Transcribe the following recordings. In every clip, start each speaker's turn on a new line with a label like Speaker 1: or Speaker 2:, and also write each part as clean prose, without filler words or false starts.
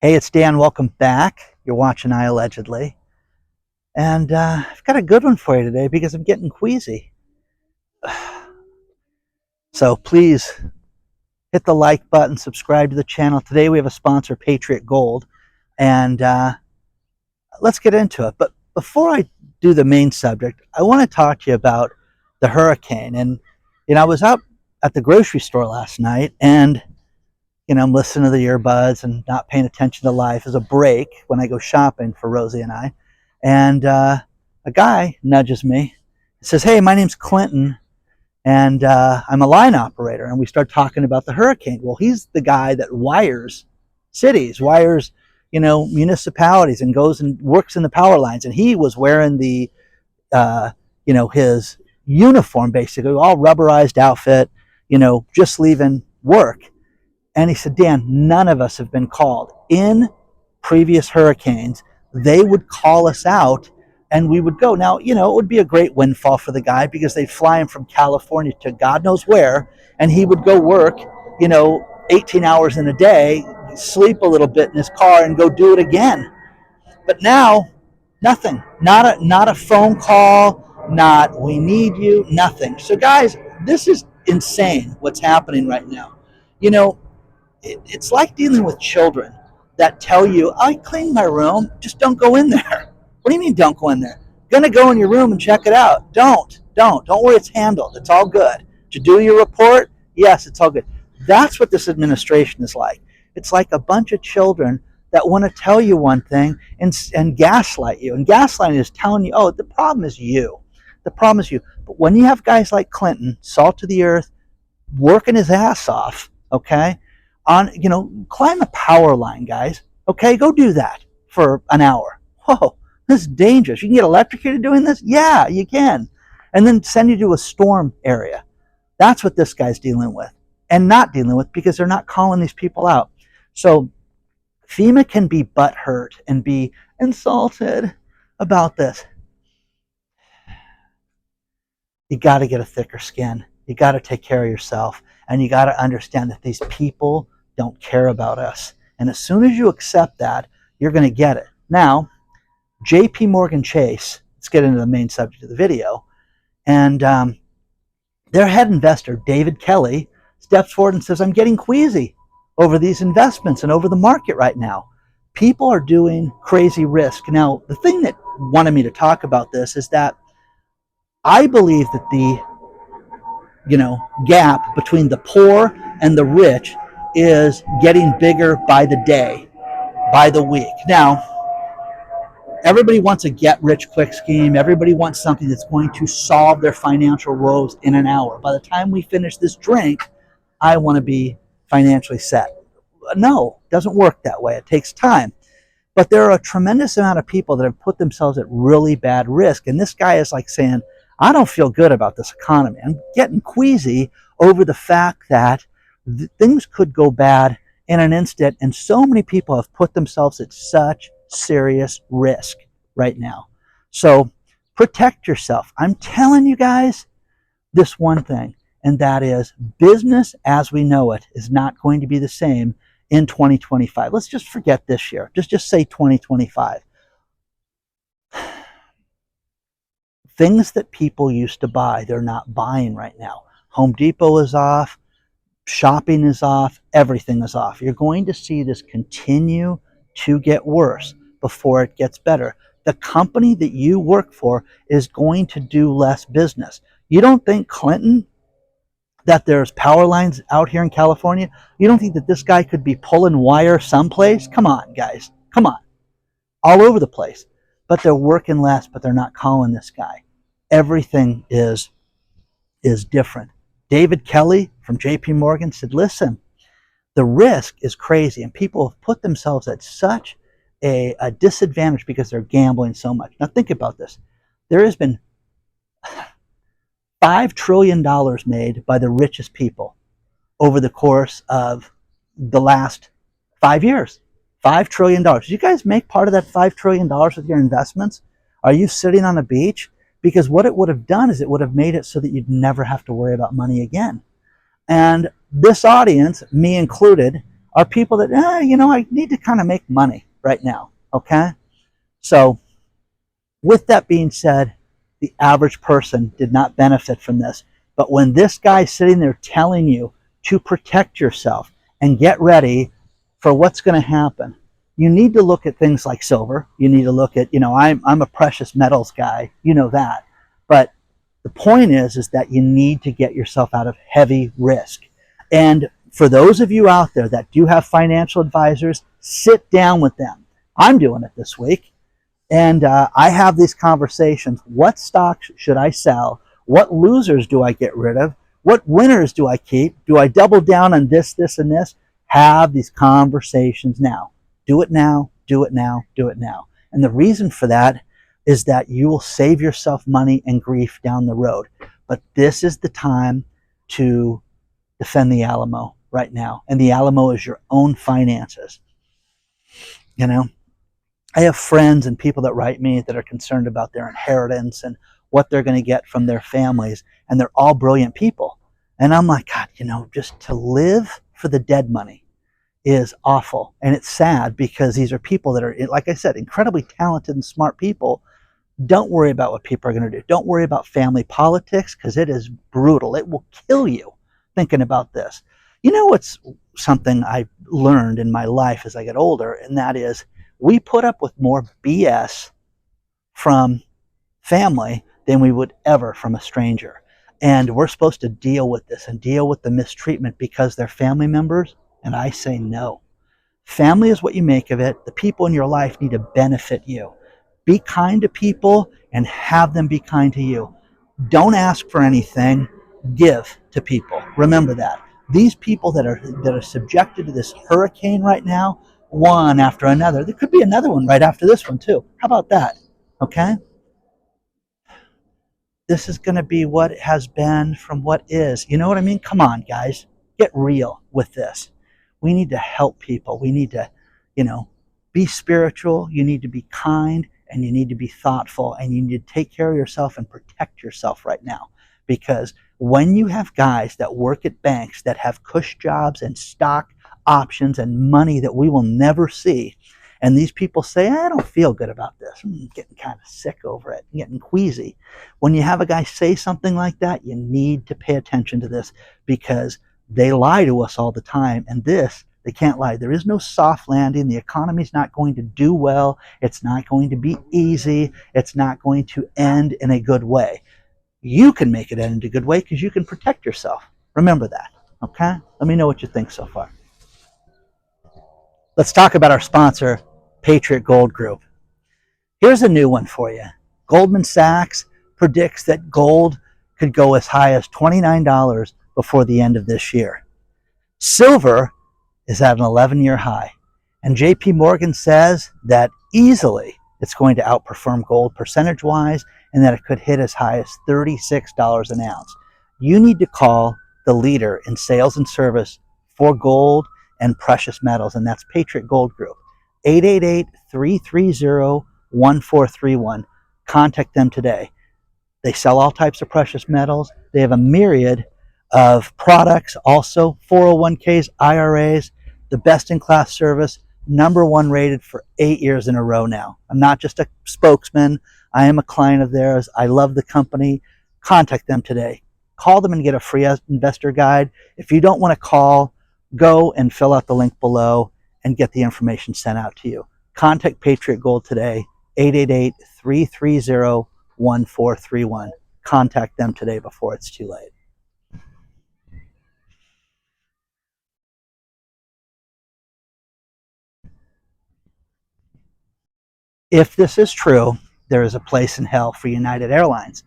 Speaker 1: Hey, it's Dan. Welcome back. You're watching iAllegedly. And I've got a good one for you today because I'm getting queasy. So please hit the like button, subscribe to the channel. Today we have a sponsor, Patriot Gold. And let's get into it. But before I do the main subject, I want to talk to you about the hurricane. And, I was out at the grocery store last night and I'm listening to the earbuds and not paying attention to life as a break when I go shopping for Rosie and I. And a guy nudges me and says, "Hey, my name's Clinton, and I'm a line operator." And we start talking about the hurricane. Well, he's the guy that wires cities, wires, municipalities, and goes and works in the power lines. And he was wearing the, his uniform, basically, all rubberized outfit, just leaving work. And he said, "Dan, none of us have been called. In previous hurricanes, they would call us out and we would go." Now, it would be a great windfall for the guy because they'd fly him from California to God knows where, and he would go work, 18 hours in a day, sleep a little bit in his car, and go do it again. But now, nothing. Not a phone call, not "we need you," nothing. So guys, this is insane what's happening right now. It's like dealing with children that tell you, "I cleaned my room, just don't go in there." What do you mean don't go in there? Gonna go in your room and check it out. Don't worry, it's handled. It's all good. Did you do your report? Yes, it's all good. That's what this administration is like. It's like a bunch of children that want to tell you one thing and gaslight you. And gaslighting is telling you, "Oh, the problem is you. The problem is you." But when you have guys like Clinton, salt of the earth, working his ass off, okay, climb a power line, guys. Okay, go do that for an hour. Whoa, this is dangerous. You can get electrocuted doing this? Yeah, you can. And then send you to a storm area. That's what this guy's dealing with and not dealing with because they're not calling these people out. So FEMA can be butthurt and be insulted about this. You got to get a thicker skin. You got to take care of yourself. And you got to understand that these people don't care about us. And as soon as you accept that, you're going to get it. Now, JP Morgan Chase, let's get into the main subject of the video. And their head investor, David Kelly, steps forward and says, "I'm getting queasy over these investments and over the market right now. People are doing crazy risk." Now, the thing that wanted me to talk about this is that I believe that the gap between the poor and the rich is getting bigger by the day, by the week. Now, everybody wants a get-rich-quick scheme. Everybody wants something that's going to solve their financial woes in an hour. By the time we finish this drink, I want to be financially set. No, it doesn't work that way. It takes time. But there are a tremendous amount of people that have put themselves at really bad risk. And this guy is like saying, "I don't feel good about this economy. I'm getting queasy over the fact that things could go bad in an instant." And so many people have put themselves at such serious risk right now. So protect yourself. I'm telling you guys this one thing, and that is business as we know it is not going to be the same in 2025. Let's just forget this year. Just say 2025. Things that people used to buy, they're not buying right now. Home Depot is off. Shopping is off. Everything is off. You're going to see this continue to get worse before it gets better. The company that you work for is going to do less business. You don't think Clinton, that there's power lines out here in California? You don't think that this guy could be pulling wire someplace? Come on, guys. Come on. All over the place. But they're working less, but they're not calling this guy. Everything is different. David Kelly from JP Morgan said, "Listen, the risk is crazy, and people have put themselves at such a disadvantage because they're gambling so much." Now think about this. There has been $5 trillion made by the richest people over the course of the last 5 years. $5 trillion. Did you guys make part of that $5 trillion with your investments? Are you sitting on a beach? Because what it would have done is it would have made it so that you'd never have to worry about money again. And this audience, me included, are people that, I need to kind of make money right now, okay? So with that being said, the average person did not benefit from this. But when this guy's sitting there telling you to protect yourself and get ready for what's going to happen, you need to look at things like silver. You need to look at, I'm a precious metals guy, you know that. But the point is that you need to get yourself out of heavy risk. And for those of you out there that do have financial advisors, sit down with them. I'm doing it this week. And I have these conversations. What stocks should I sell? What losers do I get rid of? What winners do I keep? Do I double down on this, this, and this? Have these conversations now. Do it now, do it now, do it now. And the reason for that is that you will save yourself money and grief down the road. But this is the time to defend the Alamo right now. And the Alamo is your own finances. I have friends and people that write me that are concerned about their inheritance and what they're going to get from their families, and they're all brilliant people. And I'm like, God, just to live for the dead money is awful. And it's sad because these are people that are, like I said, incredibly talented and smart people. Don't worry about what people are going to do. Don't worry about family politics because it is brutal. It will kill you thinking about this. What's something I learned in my life as I get older, and that is we put up with more BS from family than we would ever from a stranger. And we're supposed to deal with this and deal with the mistreatment because they're family members. And I say no. Family is what you make of it. The people in your life need to benefit you. Be kind to people and have them be kind to you. Don't ask for anything. Give to people. Remember that. These people that are subjected to this hurricane right now, one after another. There could be another one right after this one too. How about that? Okay? This is going to be what has been from what is. You know what I mean? Come on, guys. Get real with this. We need to help people. We need to, be spiritual. You need to be kind, and you need to be thoughtful, and you need to take care of yourself and protect yourself right now. Because when you have guys that work at banks that have cush jobs and stock options and money that we will never see, and these people say, I don't feel good about this. I'm getting kind of sick over it. I'm getting queasy. When you have a guy say something like that, you need to pay attention to this because they lie to us all the time. And this, they can't lie. There is no soft landing. The economy's not going to do well. It's not going to be easy. It's not going to end in a good way. You can make it end in a good way because you can protect yourself. Remember that, okay? Let me know what you think so far. Let's talk about our sponsor, Patriot Gold Group. Here's a new one for you. Goldman Sachs predicts that gold could go as high as $29 before the end of this year. Silver is at an 11-year high. And JP Morgan says that easily it's going to outperform gold percentage-wise and that it could hit as high as $36 an ounce. You need to call the leader in sales and service for gold and precious metals, and that's Patriot Gold Group. 888-330-1431. Contact them today. They sell all types of precious metals. They have a myriad of products, also 401ks, IRAs, the best-in-class service, #1 rated for 8 years in a row now. I'm not just a spokesman. I am a client of theirs. I love the company. Contact them today. Call them and get a free investor guide. If you don't want to call, go and fill out the link below and get the information sent out to you. Contact Patriot Gold today, 888-330-1431. Contact them today before it's too late. If this is true, there is a place in hell for United Airlines.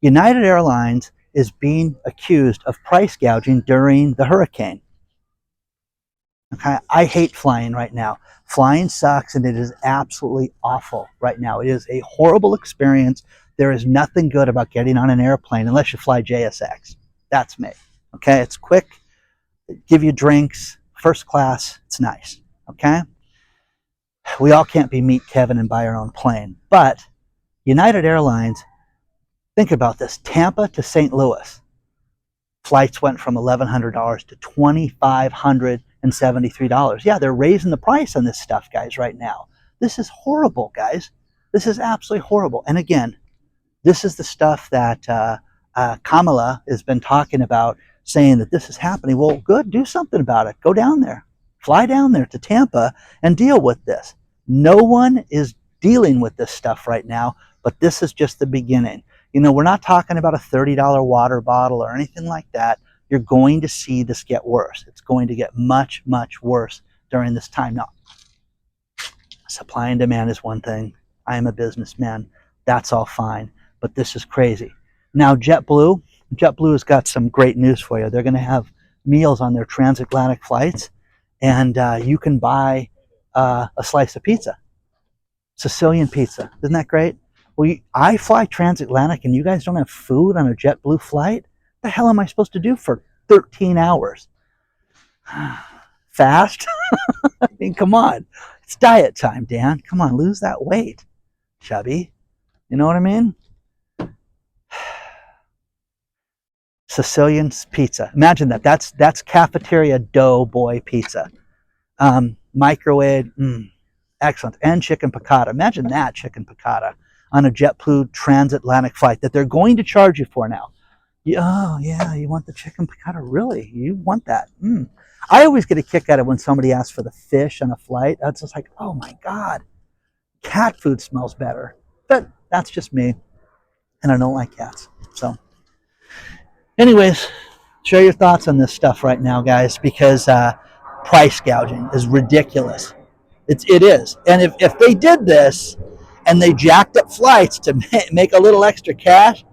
Speaker 1: United Airlines is being accused of price gouging during the hurricane. Okay, I hate flying right now. Flying sucks and it is absolutely awful right now. It is a horrible experience. There is nothing good about getting on an airplane unless you fly JSX. That's me. Okay, it's quick, give you drinks, first class, it's nice. Okay? We all can't be Meet Kevin and buy our own plane. But United Airlines, think about this. Tampa to St. Louis. Flights went from $1,100 to $2,500 $173. Yeah, they're raising the price on this stuff, guys, right now. This is horrible, guys. This is absolutely horrible. And again, this is the stuff that Kamala has been talking about, saying that this is happening. Well, good, do something about it. Go down there. Fly down there to Tampa and deal with this. No one is dealing with this stuff right now, but this is just the beginning. You know, we're not talking about a $30 water bottle or anything like that. You're going to see this get worse. It's going to get much, much worse during this time. Now, supply and demand is one thing. I am a businessman. That's all fine. But this is crazy. Now, JetBlue has got some great news for you. They're going to have meals on their transatlantic flights, and you can buy a slice of pizza. Sicilian pizza. Isn't that great? Well, I fly transatlantic, and you guys don't have food on a JetBlue flight? What the hell am I supposed to do for 13 hours? Fast? I mean, come on. It's diet time, Dan. Come on, lose that weight, chubby. You know what I mean? Sicilian pizza. Imagine that. That's cafeteria doughboy pizza. Microwave, excellent. And chicken piccata. Imagine that, chicken piccata on a JetBlue transatlantic flight that they're going to charge you for now. Oh, yeah, you want the chicken piccata? Really? You want that? I always get a kick out of when somebody asks for the fish on a flight. That's just like, oh my God, cat food smells better. But that's just me, and I don't like cats. So anyways, share your thoughts on this stuff right now, guys, because price gouging is ridiculous. It is. And if they did this and they jacked up flights to make a little extra cash,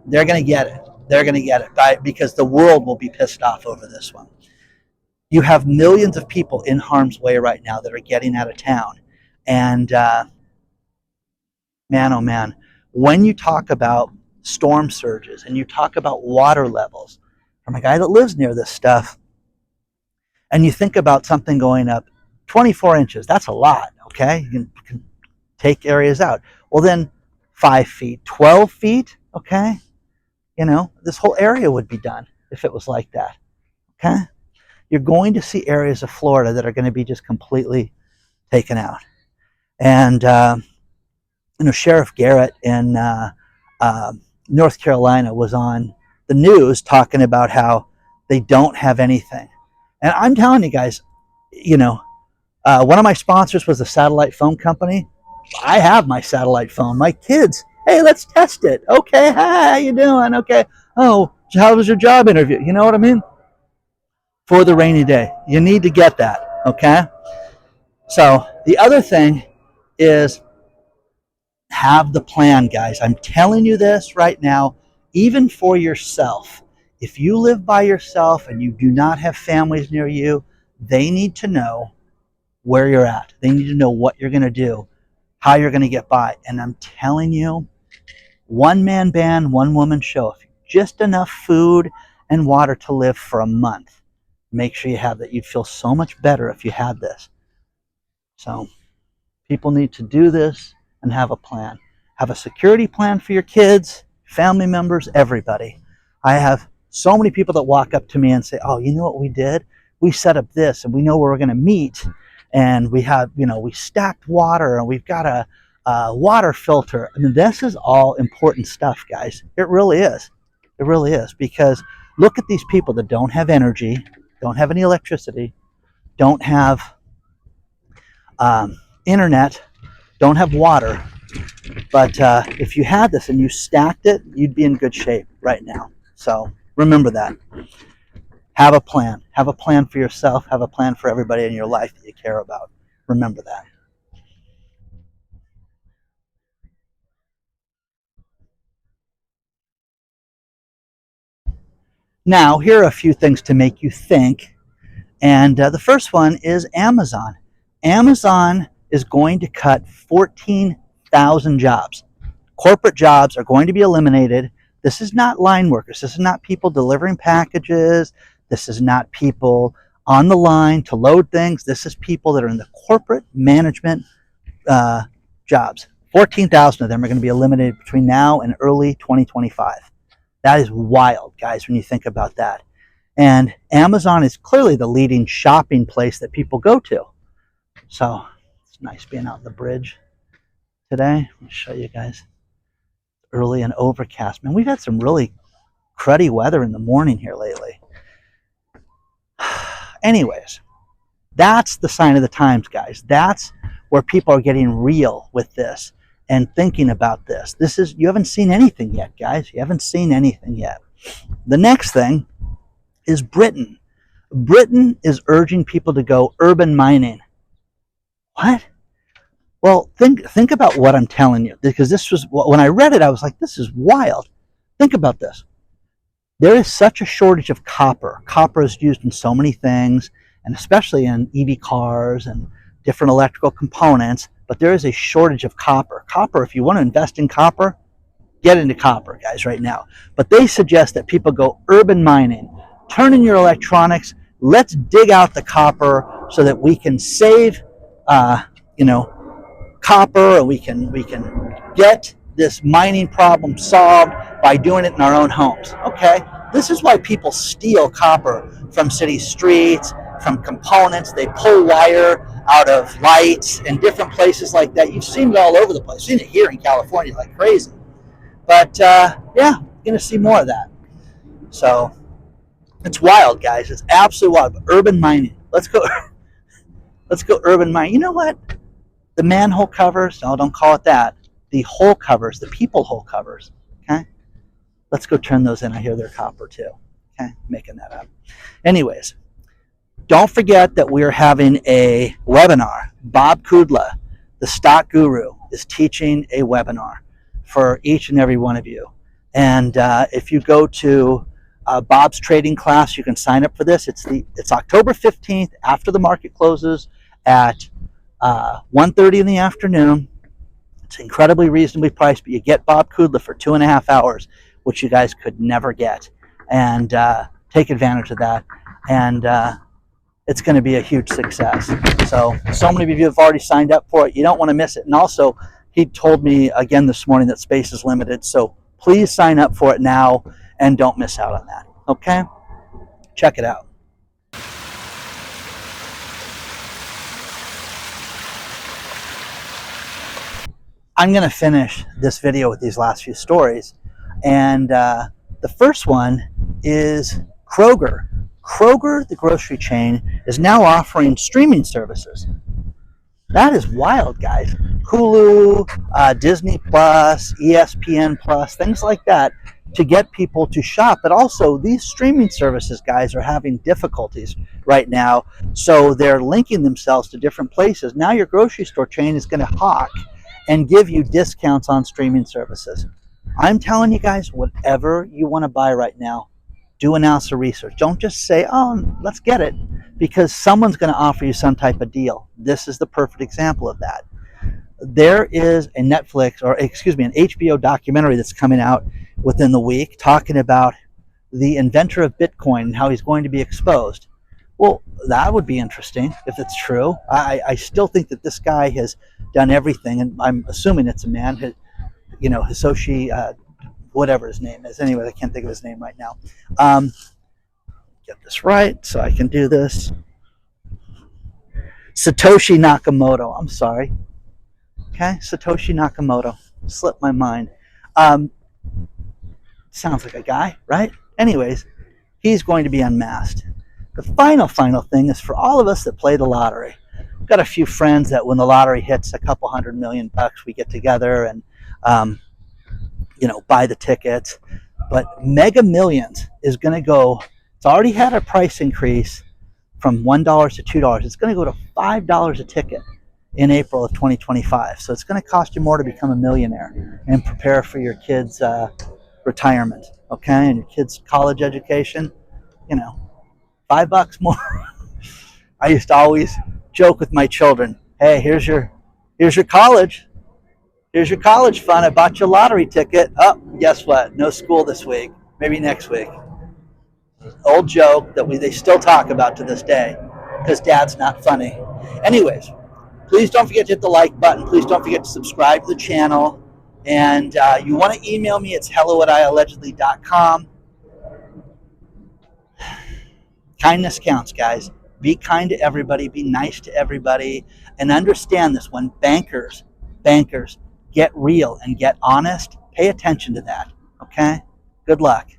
Speaker 1: they're going to get it. They're going to get it because the world will be pissed off over this one. You have millions of people in harm's way right now that are getting out of town. And man, oh man, when you talk about storm surges and you talk about water levels, from a guy that lives near this stuff, and you think about something going up 24 inches, that's a lot, okay? You can take areas out. Well, then 5 feet, 12 feet, okay? You know, this whole area would be done if it was like that, okay? You're going to see areas of Florida that are going to be just completely taken out. And, you know, Sheriff Garrett in North Carolina was on the news talking about how they don't have anything. And I'm telling you guys, you know, one of my sponsors was a satellite phone company. I have my satellite phone. My kids, hey, let's test it. Okay, hi, how you doing? Okay. Oh, how was your job interview? You know what I mean? For the rainy day. You need to get that, okay? So the other thing is have the plan, guys. I'm telling you this right now, even for yourself. If you live by yourself and you do not have families near you, they need to know where you're at. They need to know what you're going to do, how you're going to get by. And I'm telling you, one-man band, one-woman show. If just enough food and water to live for a month, make sure you have that. You'd feel so much better if you had this. So people need to do this and have a plan. Have a security plan for your kids, family members, everybody. I have so many people that walk up to me and say, oh, you know what we did? We set up this, and we know where we're going to meet, and we have, you know, we stacked water, and we've got a water filter. I mean, this is all important stuff, guys. It really is. It really is, because look at these people that don't have energy, don't have any electricity, don't have internet, don't have water. But if you had this and you stacked it, you'd be in good shape right now. So remember that. Have a plan. Have a plan for yourself. Have a plan for everybody in your life that you care about. Remember that. Now, here are a few things to make you think. And the first one is Amazon. Amazon is going to cut 14,000 jobs. Corporate jobs are going to be eliminated. This is not line workers. This is not people delivering packages. This is not people on the line to load things. This is people that are in the corporate management jobs. 14,000 of them are going to be eliminated between now and early 2025. That is wild, guys, when you think about that. And Amazon is clearly the leading shopping place that people go to. So it's nice being out on the bridge today. Let me show you guys. Early and overcast. Man, we've had some really cruddy weather in the morning here lately. Anyways, that's the sign of the times, guys. That's where people are getting real with this and thinking about this. You haven't seen anything yet, guys. You haven't seen anything yet. The next thing is Britain. Britain is urging people to go urban mining. What? Well, think about what I'm telling you, because this was, when I read it, I was like, this is wild. Think about this. There is such a shortage of copper. Copper is used in so many things, and especially in EV cars and different electrical components, but there is a shortage of copper. Copper, if you want to invest in copper, get into copper, guys, right now. But they suggest that people go urban mining. Turn in your electronics. Let's dig out the copper so that we can save, copper, and we can get this mining problem solved by doing it in our own homes. Okay, this is why people steal copper from city streets, from components. They pull wire out of lights and different places like that. You've seen it all over the place. You've seen it here in California like crazy. But yeah, you're going to see more of that. So it's wild, guys. It's absolutely wild. But urban mining. Let's go urban mining. You know what? The manhole covers, no, don't call it that. The hole covers, the people hole covers, okay? Let's go turn those in. I hear they're copper too, okay? Making that up. Anyways, don't forget that we're having a webinar. Bob Kudla, the stock guru, is teaching a webinar for each and every one of you. And if you go to Bob's trading class, you can sign up for this. It's October 15th after the market closes at 1:30 in the afternoon. It's incredibly reasonably priced, but you get Bob Kudla for 2.5 hours, which you guys could never get. And take advantage of that. And it's going to be a huge success. So many of you have already signed up for it. You don't want to miss it. And also, he told me again this morning that space is limited. So please sign up for it now and don't miss out on that. Okay? Check it out. I'm going to finish this video with these last few stories. And the first one is Kroger. Kroger, the grocery chain, is now offering streaming services. That is wild, guys. Hulu, Disney Plus, ESPN Plus, things like that to get people to shop. But also, these streaming services, guys, are having difficulties right now. So they're linking themselves to different places. Now your grocery store chain is going to hawk and give you discounts on streaming services. I'm telling you guys, whatever you want to buy right now, do an ounce of research. Don't just say, oh, let's get it, because someone's going to offer you some type of deal. This is the perfect example of that. There is a an HBO documentary that's coming out within the week talking about the inventor of Bitcoin and how he's going to be exposed. Well, that would be interesting if it's true. I still think that this guy has done everything, and I'm assuming it's a man, Hisoshi, whatever his name is. Anyway, I can't think of his name right now. Get this right so I can do this. Satoshi Nakamoto. I'm sorry. Okay, Satoshi Nakamoto. Slipped my mind. Sounds like a guy, right? Anyways, he's going to be unmasked. The final thing is for all of us that play the lottery. I've got a few friends that when the lottery hits a couple $100 million, we get together and buy the tickets. But Mega Millions is going to go. It's already had a price increase from $1 to $2. It's going to go to $5 a ticket in April of 2025. So it's going to cost you more to become a millionaire and prepare for your kids' retirement, okay, and your kids' college education. $5 more. I used to always joke with my children, hey, here's your college. Here's your college fund. I bought you a lottery ticket. Oh, guess what? No school this week. Maybe next week. Old joke that they still talk about to this day because Dad's not funny. Anyways, please don't forget to hit the like button. Please don't forget to subscribe to the channel. And you want to email me, it's hello@iallegedly.com. Kindness counts, guys. Be kind to everybody, be nice to everybody, and understand this: when bankers get real and get honest, pay attention to that. Okay? Good luck.